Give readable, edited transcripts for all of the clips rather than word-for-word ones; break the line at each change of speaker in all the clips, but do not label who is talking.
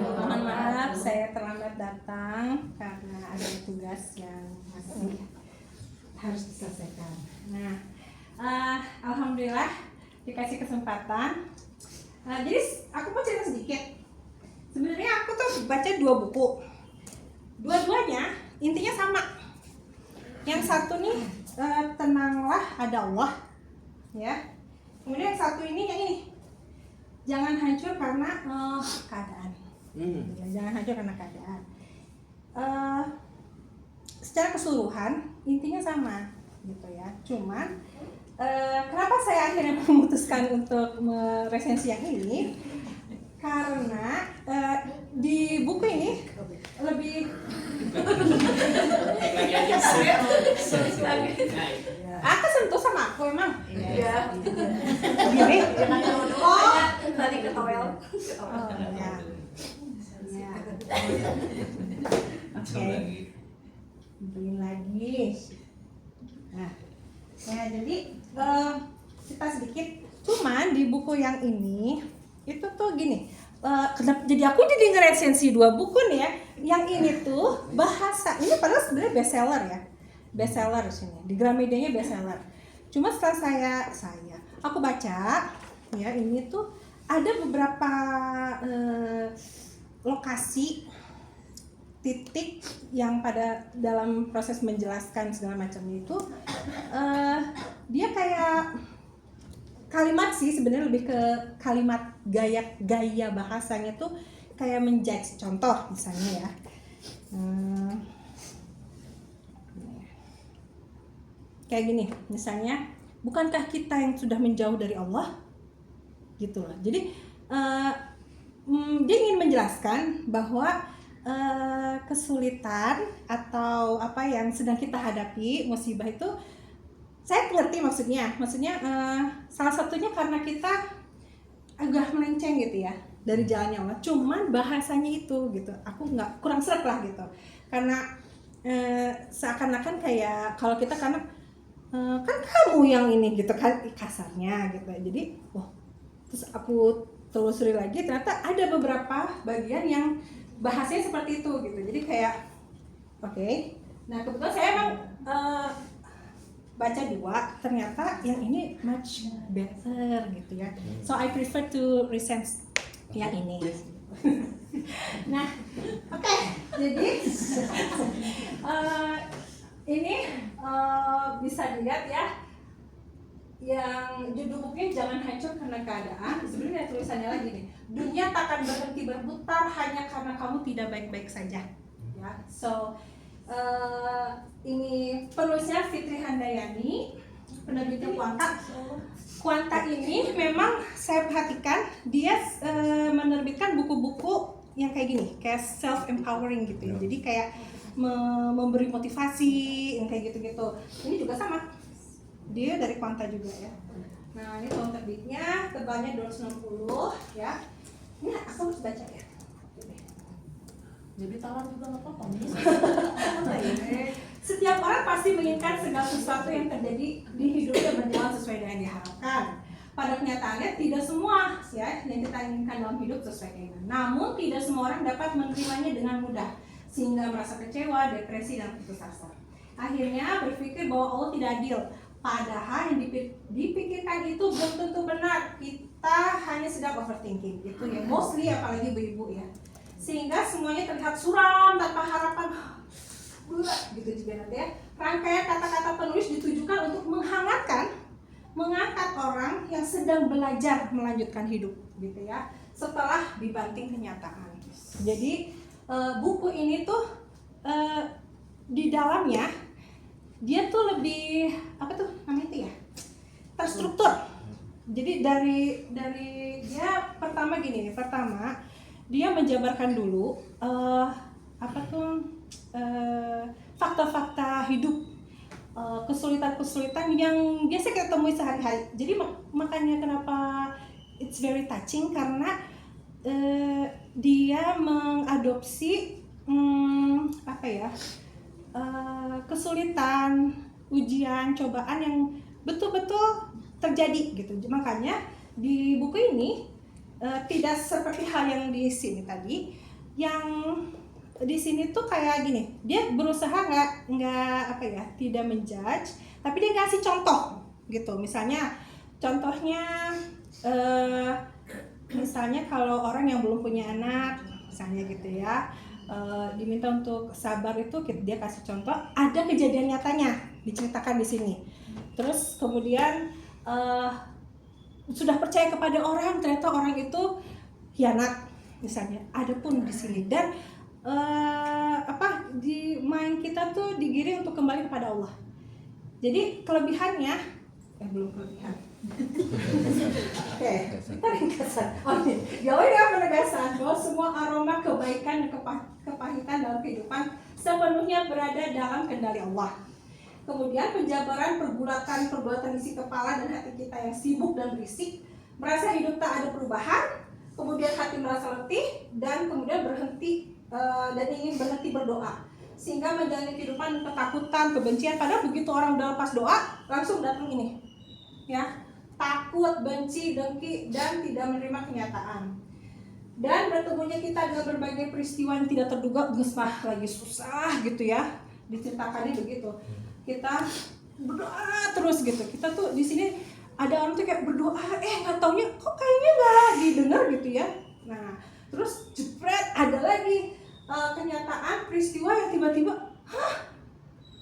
Mohon maaf saya terlambat datang karena ada tugas yang masih harus diselesaikan. Nah, alhamdulillah dikasih kesempatan. Jadi aku mau cerita sedikit. Sebenarnya aku tuh baca 2 buku. Dua-duanya intinya sama. Yang satu nih tenanglah ada Allah, ya. Kemudian yang satu ini yang ini. Jangan hancur karena keadaan. Ya, jangan hancur karena keadaan. Secara keseluruhan intinya sama, gitu ya. Cuman kenapa saya akhirnya memutuskan untuk meresensi yang ini? Karena di buku ini lebih aku sentuh sama aku emang. Iya. Gini. Oh,
tadi ke towel.
Oh, ya. Ya. Oke. Beliin lagi. Nah, ya jadi cerita sedikit. Cuman di buku yang ini itu tuh gini. Kenapa jadi aku jadi ngeresensi 2 buku nih ya. Yang ini tuh bahasa ini padahal sebenarnya bestseller ya. Bestseller di sini. Di Gramedia-nya bestseller. Cuma setelah aku baca ya ini tuh ada beberapa lokasi titik yang pada dalam proses menjelaskan segala macam itu dia kayak kalimat sih sebenarnya lebih ke kalimat gaya bahasanya tuh kayak menjudge. Contoh misalnya ya kayak gini misalnya, bukankah kita yang sudah menjauh dari Allah gitu loh. Jadi dia ingin menjelaskan bahwa kesulitan atau apa yang sedang kita hadapi, musibah itu saya ngerti maksudnya salah satunya karena kita agak melenceng gitu ya dari jalannya Allah. Cuman bahasanya itu gitu, aku nggak kurang sreg lah gitu, karena seakan-akan kayak kalau kita karena kan kamu yang ini gitu kan kasarnya gitu. Jadi terus aku telusuri lagi ternyata ada beberapa bagian yang bahasanya seperti itu gitu. Jadi kayak oke. Nah kebetulan saya emang baca 2, ternyata yang ini much better gitu ya. So I prefer to resense yang ini. Nah, oke. Jadi ini bisa dilihat ya. Yang judul bukunya Jangan Hancur Karena Keadaan. Sebenarnya tulisannya lagi nih. Dunia takkan berhenti berputar hanya karena kamu tidak baik-baik saja. Ya. So ini penulisnya Fitri Handayani, penerbitnya Kuanta ini memang saya perhatikan dia menerbitkan buku-buku yang kayak gini, kayak self empowering gitu ya. Jadi kayak memberi motivasi yang kayak gitu-gitu. Ini juga sama. Dia dari Kuanta juga ya. Nah, ini tahun terbitnya, tebalnya 260 ya. Ini aku harus baca ya.
Jadi tawar juga nggak apa-apa nih.
Setiap orang pasti menginginkan segala sesuatu yang terjadi di hidupnya berjalan sesuai dengan diharapkan. Pada kenyataannya tidak semua ya yang kita inginkan dalam hidup sesuai keinginan. Namun tidak semua orang dapat menerimanya dengan mudah sehingga merasa kecewa, depresi dan putus asa. Akhirnya berpikir bahwa Allah tidak adil. Padahal yang dipikirkan itu belum tentu benar. Kita hanya sedang overthinking gitu ya. Mostly apalagi ibu-ibu ya. Sehingga semuanya terlihat suram tanpa harapan gitu juga nanti ya. Rangkaian kata-kata penulis ditujukan untuk mengangkat orang yang sedang belajar melanjutkan hidup gitu ya setelah dibanting kenyataan. Jadi buku ini tuh di dalamnya dia tuh lebih apa tuh namanya itu ya, terstruktur. Jadi dari dia pertama dia menjabarkan dulu fakta-fakta hidup, kesulitan-kesulitan yang biasa kita temui sehari-hari. Jadi makanya kenapa it's very touching karena dia mengadopsi kesulitan, ujian, cobaan yang betul-betul terjadi gitu. Makanya di buku ini tidak seperti hal yang di sini tadi. Yang di sini tuh kayak gini, dia berusaha nggak apa ya, tidak menjudge, tapi dia ngasih contoh gitu. Misalnya contohnya misalnya kalau orang yang belum punya anak misalnya gitu ya, diminta untuk sabar itu dia kasih contoh, ada kejadian nyatanya diceritakan di sini. Terus kemudian sudah percaya kepada orang, ternyata orang itu hianat misalnya, ada pun di sini. Dan di mind kita tuh digiring untuk kembali kepada Allah. Jadi kelebihannya belum kelebihan. Oke, kita ringkasan. Oke, jauh dengan penegasan bahwa semua aroma kebaikan dan kepahitan dalam kehidupan sepenuhnya berada dalam kendali Allah. Kemudian penjabaran pergulatan isi kepala dan hati kita yang sibuk dan berisik, merasa hidup tak ada perubahan, kemudian hati merasa letih dan kemudian berhenti dan ingin berhenti berdoa, sehingga menjalani kehidupan ketakutan, kebencian. Padahal begitu orang udah lepas doa, langsung datang ini, ya, takut, benci, dengki, dan tidak menerima kenyataan. Dan bertemunya kita dengan berbagai peristiwa yang tidak terduga, lagi susah gitu ya, diceritakannya begitu. Kita berdoa terus gitu. Kita tuh di sini ada orang tuh kayak berdoa, nggak taunya kok kayaknya nggak didengar gitu ya. Nah, terus jepret ada lagi kenyataan peristiwa yang tiba-tiba,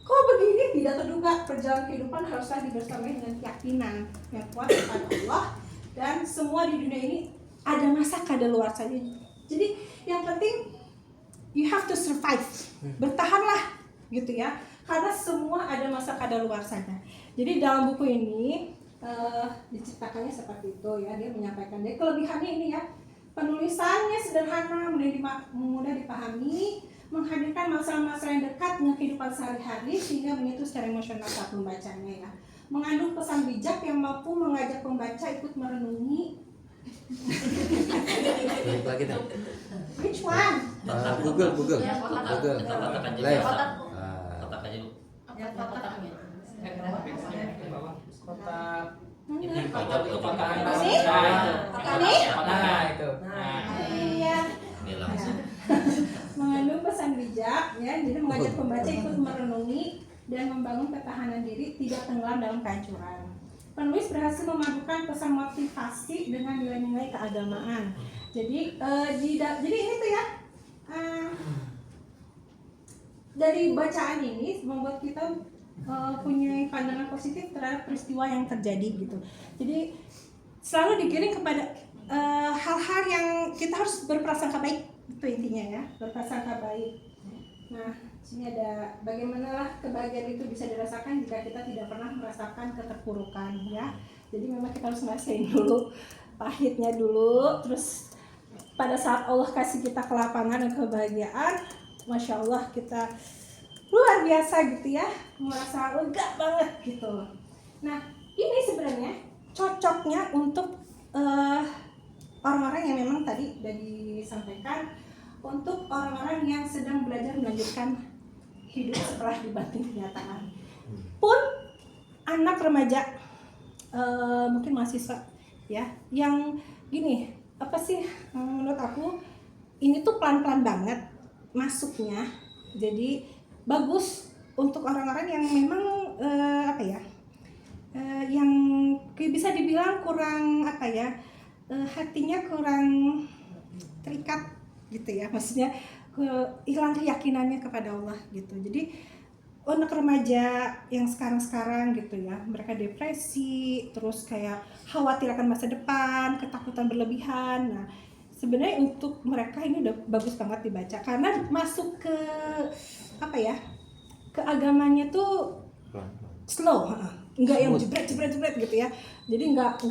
kok begini, tidak terduga. Perjalanan kehidupan haruslah dibersamai dengan keyakinan yang kuat kepada Allah, dan semua di dunia ini ada masa kadaluarsanya. Jadi yang penting you have to survive, bertahanlah gitu ya, karena semua ada masa kadaluarsanya. Jadi dalam buku ini diceritakannya seperti itu ya, dia menyampaikan. Jadi kelebihannya ini ya, penulisannya sederhana, mudah dipahami, menghadirkan masalah-masalah yang dekat dengan kehidupan sehari-hari sehingga menyentuh secara emosional saat membacanya ya. Mengandung pesan bijak yang mampu mengajak pembaca ikut merenungi. Which one?
Google. Live.
Kotak aja Bu.
Kotaknya.
Kotak
Ini
kotak itu kotak
Ini? Ini?
Nah, itu.
Iya.
Ini langsung.
Mengandung pesan bijak ya, jadi mengajak pembaca ikut merenungi dan membangun ketahanan diri tidak tenggelam dalam kehancuran. Penulis berhasil memadukan pesan motivasi dengan nilai-nilai keagamaan. Jadi jadi ini tuh ya, dari bacaan ini membuat kita punya pandangan positif terhadap peristiwa yang terjadi gitu. Jadi selalu digiring kepada hal-hal yang kita harus berprasangka baik, itu intinya ya, berprasangka baik. Nah, sini ada bagaimana kebahagiaan itu bisa dirasakan jika kita tidak pernah merasakan keterpurukan ya. Jadi memang kita harus ngerasain dulu pahitnya dulu, terus pada saat Allah kasih kita kelapangan dan kebahagiaan, Masya Allah kita luar biasa gitu ya, merasa lega banget gitu. Nah, ini sebenarnya cocoknya untuk orang-orang yang memang tadi sudah disampaikan, untuk orang-orang yang sedang belajar melanjutkan hidup setelah dibanting kenyataan. Pun anak remaja, mungkin mahasiswa ya, yang gini, apa sih menurut aku ini tuh pelan-pelan banget masuknya. Jadi bagus untuk orang-orang yang memang yang bisa dibilang kurang hatinya kurang terikat gitu ya, maksudnya hilang keyakinannya kepada Allah gitu. Jadi anak remaja yang sekarang gitu ya, mereka depresi, terus kayak khawatir akan masa depan, ketakutan berlebihan. Nah, sebenarnya untuk mereka ini udah bagus banget dibaca karena masuk ke ke agamanya tuh slow, nggak yang jebret gitu ya. Jadi nggak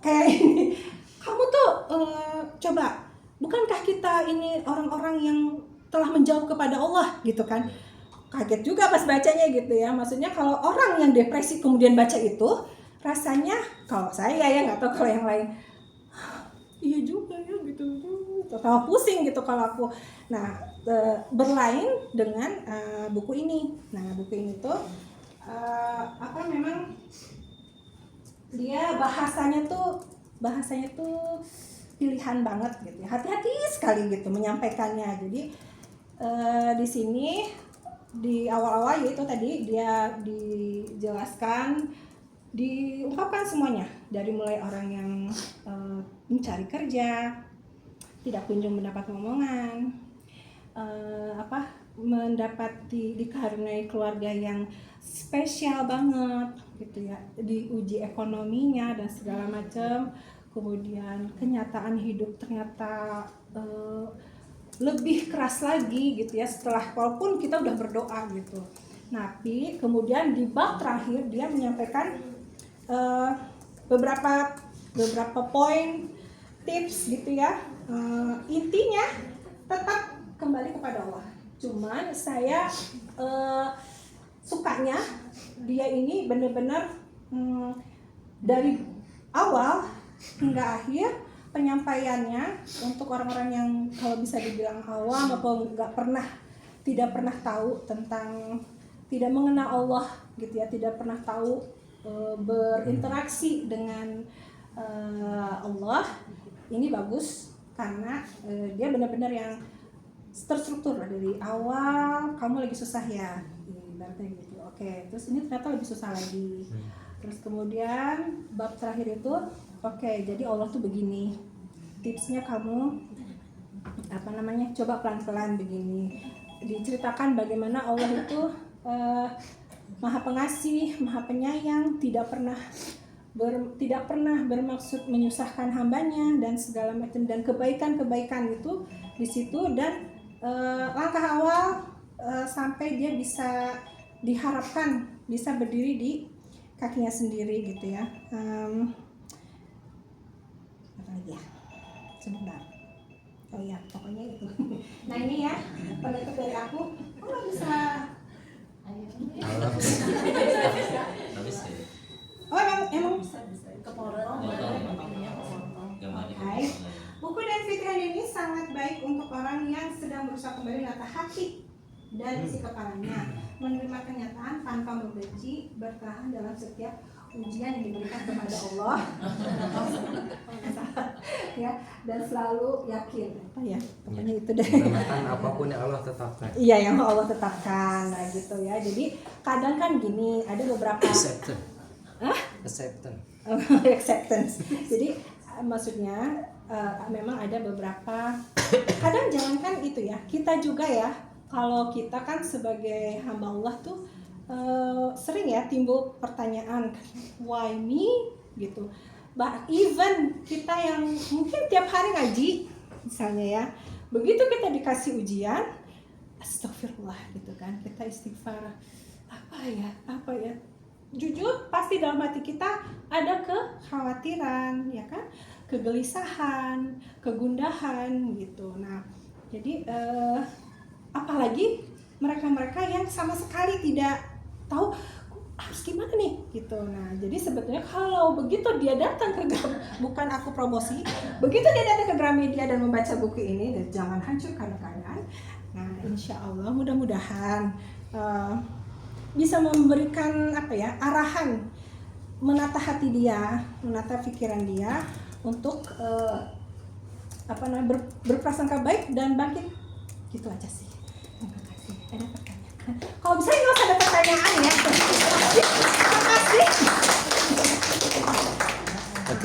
kayak ini. Kamu tuh coba, bukankah kita ini orang-orang yang telah menjauh kepada Allah gitu kan? Kaget juga pas bacanya gitu ya. Maksudnya kalau orang yang depresi kemudian baca itu, rasanya kalau saya ya nggak tahu kalau yang lain, iya juga ya gitu, kalau pusing gitu kalau aku. Nah, berlain dengan buku ini. Nah, buku ini tuh memang dia bahasanya tuh bahasanya tuh pilihan banget gitu ya. Hati-hati sekali gitu menyampaikannya. Jadi di sini di awal-awal yaitu tadi dia dijelaskan, diungkapkan semuanya dari mulai orang yang mencari kerja, tidak kunjung mendapat omongan, dikaruniai keluarga yang spesial banget gitu ya, diuji ekonominya dan segala macam. Kemudian kenyataan hidup ternyata lebih keras lagi gitu ya setelah, walaupun kita udah berdoa gitu. Tapi kemudian di bab terakhir dia menyampaikan beberapa poin tips gitu ya. Intinya tetap kembali kepada Allah. Cuman saya sukanya dia ini benar-benar dari awal hingga akhir penyampaiannya untuk orang-orang yang kalau bisa dibilang awam atau tidak pernah tahu tentang, tidak mengenal Allah gitu ya, tidak pernah tahu berinteraksi dengan Allah. Ini bagus karena dia benar-benar yang terstruktur dari awal. Kamu lagi susah ya, ibaratnya gitu. Oke, terus ini ternyata lebih susah lagi. Terus kemudian bab terakhir itu, oke, jadi Allah tuh begini. Tipsnya kamu coba pelan-pelan begini. Diceritakan bagaimana Allah itu Maha Pengasih, Maha Penyayang, tidak pernah bermaksud menyusahkan hambanya dan segala macam, dan kebaikan-kebaikan itu di situ. Dan langkah awal sampai dia bisa diharapkan bisa berdiri di kakinya sendiri gitu ya. Apa lagi ya? Sebentar. Oh ya, pokoknya itu. Nah ini ya penutup dari aku. Nggak bisa.
Habis ya.
Oh emang
Kepotong.
Oke. Buku dan Fitrah ini sangat baik untuk orang yang sedang berusaha kembali menata hati dan isi kepalanya, menerima kenyataan tanpa membenci, bertahan dalam setiap ujian yang diberikan kepada Allah, ya, dan selalu yakin. Apa ya? Pokoknya itu deh.
Menggunakan apapun yang Allah tetapkan.
Iya, yang Allah tetapkan, nah gitu ya. Jadi kadang kan gini, ada beberapa acceptance. Jadi maksudnya memang ada beberapa, kadang jangankan itu ya, kita juga ya, kalau kita kan sebagai hamba Allah tuh sering ya timbul pertanyaan, why me gitu. Even kita yang mungkin tiap hari ngaji misalnya ya, begitu kita dikasih ujian, astagfirullah gitu kan, kita istighfar, apa ya, jujur pasti dalam hati kita ada kekhawatiran ya kan, kegelisahan, kegundahan gitu. Nah jadi apalagi mereka-mereka yang sama sekali tidak tahu harus gimana nih gitu. Nah jadi sebetulnya kalau begitu dia datang ke bukan aku promosi, begitu dia datang ke Gramedia dan membaca buku ini, dan jangan hancurkan keadaan. Nah insya Allah mudah-mudahan bisa memberikan arahan, menata hati dia, menata pikiran dia untuk berprasangka baik dan bangkit. Gitu aja sih. Terima kasih. Ada pertanyaan? Kalau bisa nggak usah ada pertanyaan ya. Terima kasih.